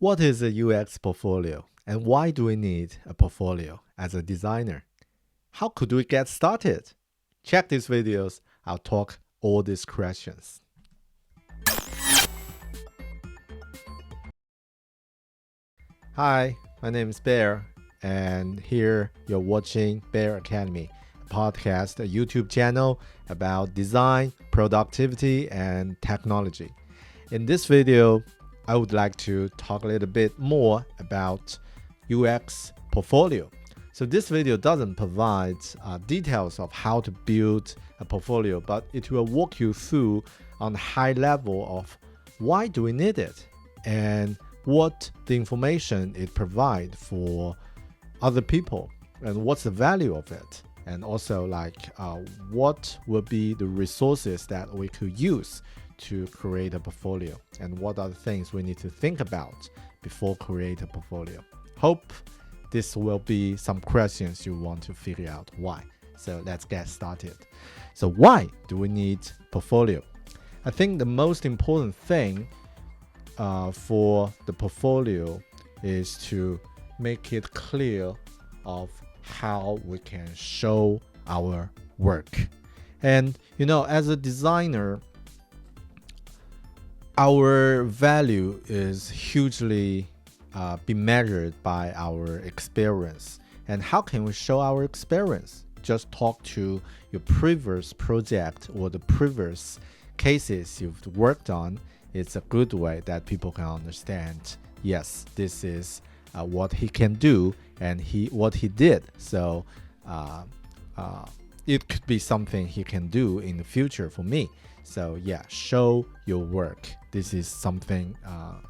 What is a UX portfolio and why do we need a portfolio as a designer? How could we get started? Check these videos. I'll talk all these questions. Hi, my name is Bear, and here you're watching Bear Academy, a podcast, a YouTube channel about design, productivity, and technology. In this video, I would like to talk a little bit more about UX portfolio. So this video doesn't provide details of how to build a portfolio, but it will walk you through on the high level of why do we need it and what the information it provides for other people and what's the value of it, and also what will be the resources that we could use to create a portfolio and what are the things we need to think about before create a portfolio. Hope this will be some questions you want to figure out why. So let's get started. So why do we need portfolio? I think the most important thing for the portfolio is to make it clear of how we can show our work. And as a designer, our value is hugely be measured by our experience. And how can we show our experience? Just talk to your previous project or the previous cases you've worked on. It's a good way that people can understand, yes, this is what he can do and what he did. So it could be something he can do in the future for me. So yeah, show your work. This is something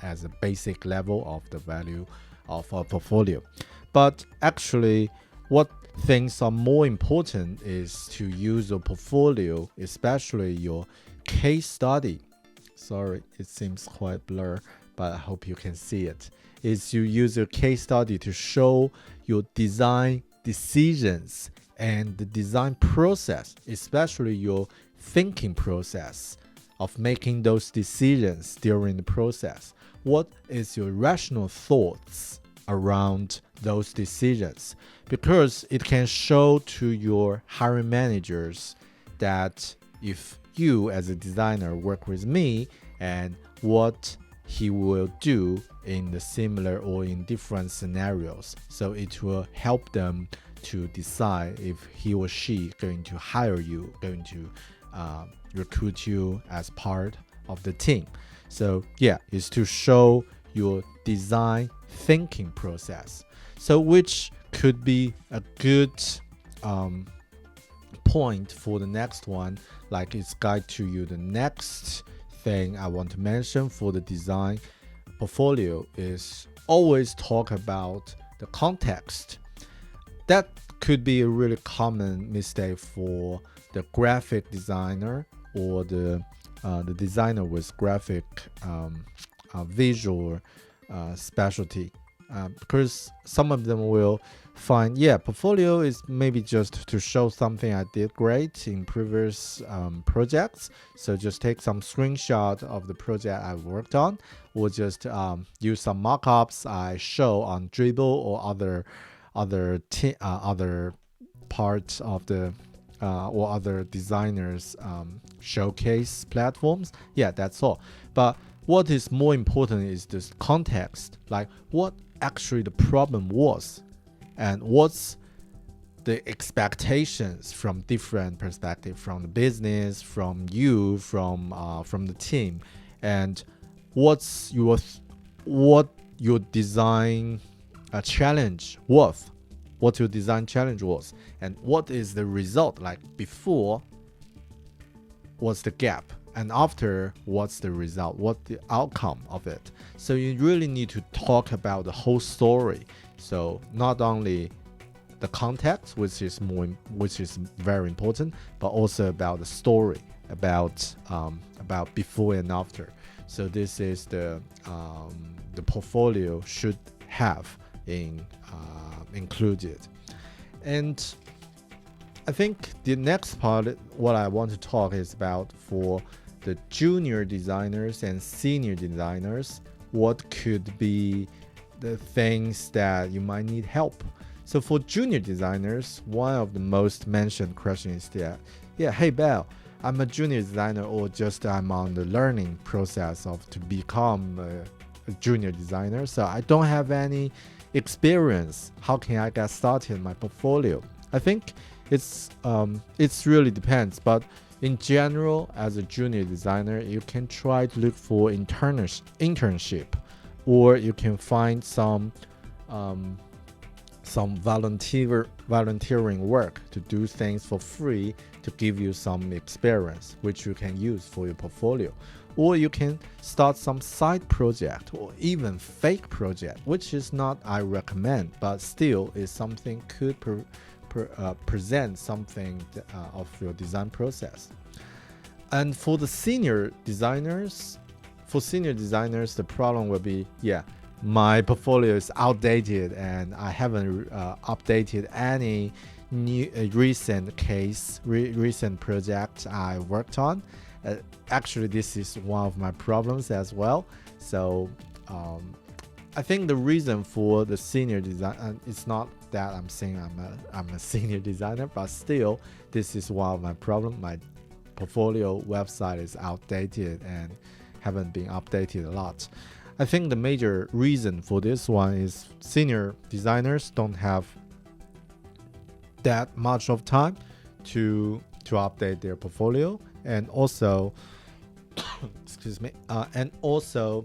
as a basic level of the value of a portfolio. But actually, what things are more important is to use your portfolio, especially your case study. Sorry, it seems quite blur, but I hope you can see it. Is you use your case study to show your design decisions and the design process, especially your thinking process of making those decisions during the process. What is your rational thoughts around those decisions? Because it can show to your hiring managers that if you as a designer work with me and what he will do in the similar or in different scenarios. So it will help them to decide if he or she going to hire you, going to recruit you as part of the team. So yeah, it's to show your design thinking process. So which could be a good point for the next one, like it's guide to you. The next thing I want to mention for the design portfolio is always talk about the context. That could be a really common mistake for the graphic designer or the designer with graphic visual specialty, because some of them will find, portfolio is maybe just to show something I did great in previous projects. So just take some screenshot of the project I worked on, or just use some mockups I show on Dribble or other parts of the or other designers showcase platforms. Yeah, that's all. But what is more important is this context, like what actually the problem was and what's the expectations from different perspectives, from the business, from you, from the team, and what your design challenge was, what your design challenge was, and what is the result. Like before, what's the gap, and after, what's the result, what the outcome of it. So you really need to talk about the whole story. So not only the context, which is very important, but also about the story, about before and after. So this is the portfolio should have included. And I think the next part, what I want to talk is about for the junior designers and senior designers, what could be the things that you might need help. So for junior designers, one of the most mentioned questions is that, yeah, hey Belle, I'm a junior designer, or just I'm on the learning process of to become a junior designer, so I don't have any experience. How can I get started in my portfolio? I think it's really depends, but in general, as a junior designer, you can try to look for internship, or you can find some volunteering work to do things for free to give you some experience, which you can use for your portfolio. Or you can start some side project or even fake project, which is not I recommend, but still is something could present something of your design process. And for the senior designers, the problem will be, yeah, my portfolio is outdated and I haven't updated any new recent project I worked on. Actually, this is one of my problems as well. So I think the reason for the senior design, it's not that I'm saying I'm a senior designer, but still this is one of my problems. My portfolio website is outdated and haven't been updated a lot. I think the major reason for this one is senior designers don't have that much of time to update their portfolio, and also excuse me, and also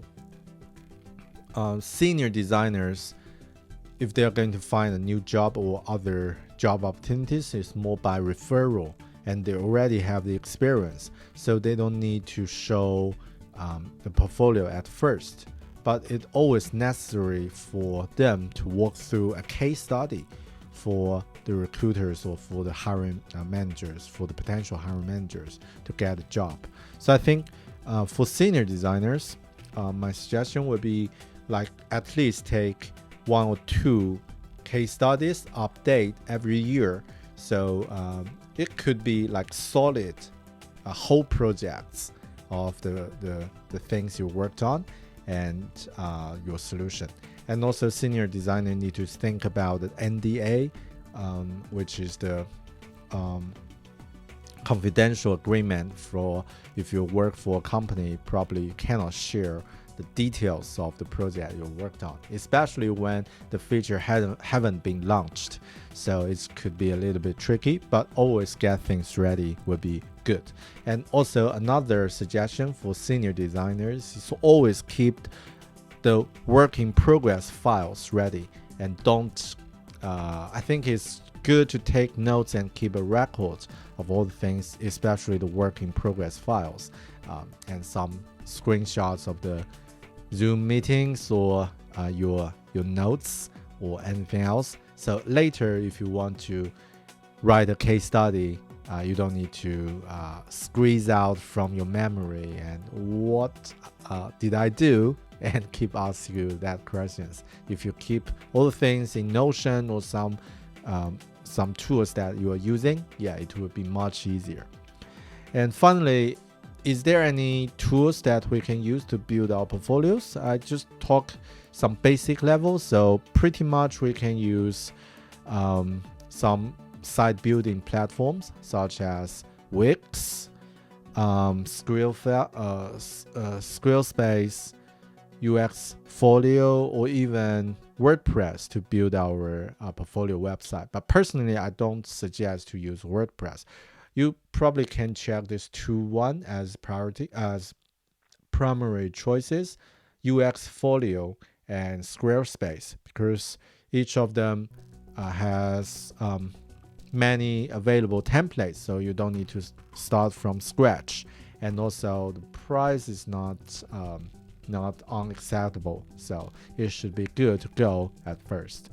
senior designers, if they're going to find a new job or other job opportunities, is more by referral, and they already have the experience, so they don't need to show the portfolio at first. But it's always necessary for them to walk through a case study for the recruiters or for the hiring managers, for the potential hiring managers to get a job. So I think for senior designers, my suggestion would be like at least take 1 or 2 case studies, update every year. So it could be like solid whole projects of the things you worked on and your solution. And also senior designer need to think about the NDA, which is the confidential agreement for if you work for a company, probably you cannot share the details of the project you worked on, especially when the feature haven't been launched. So it could be a little bit tricky, but always get things ready would be good. And also another suggestion for senior designers is to always keep the work in progress files ready, and don't I think it's good to take notes and keep a record of all the things, especially the work in progress files, and some screenshots of the Zoom meetings or your notes or anything else. So later, if you want to write a case study, you don't need to squeeze out from your memory and what did I do, and keep asking you that questions. If you keep all the things in Notion or some tools that you are using, yeah, it will be much easier. And finally, is there any tools that we can use to build our portfolios? I just talk some basic levels. So pretty much we can use some site building platforms such as Wix, Squarespace, UXfolio, or even WordPress to build our portfolio website. But personally, I don't suggest to use WordPress. You probably can check this 2-1 as primary choices, UXfolio and Squarespace, because each of them has many available templates, so you don't need to start from scratch. And also the price is not unacceptable, so it should be good to go at first.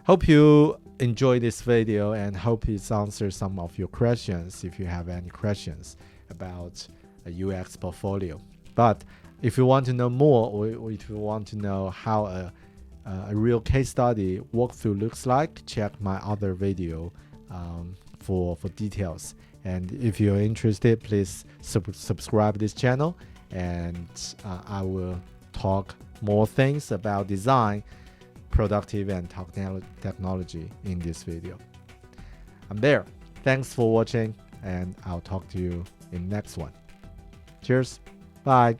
Hope you enjoy this video and hope it answers some of your questions if you have any questions about a UX portfolio. But if you want to know more, or if you want to know how a real case study walkthrough looks like, check my other video for details. And if you're interested, please subscribe this channel, and I will talk more things about design, productive, and technology in this video. I'm there. Thanks for watching, and I'll talk to you in next one. Cheers. Bye.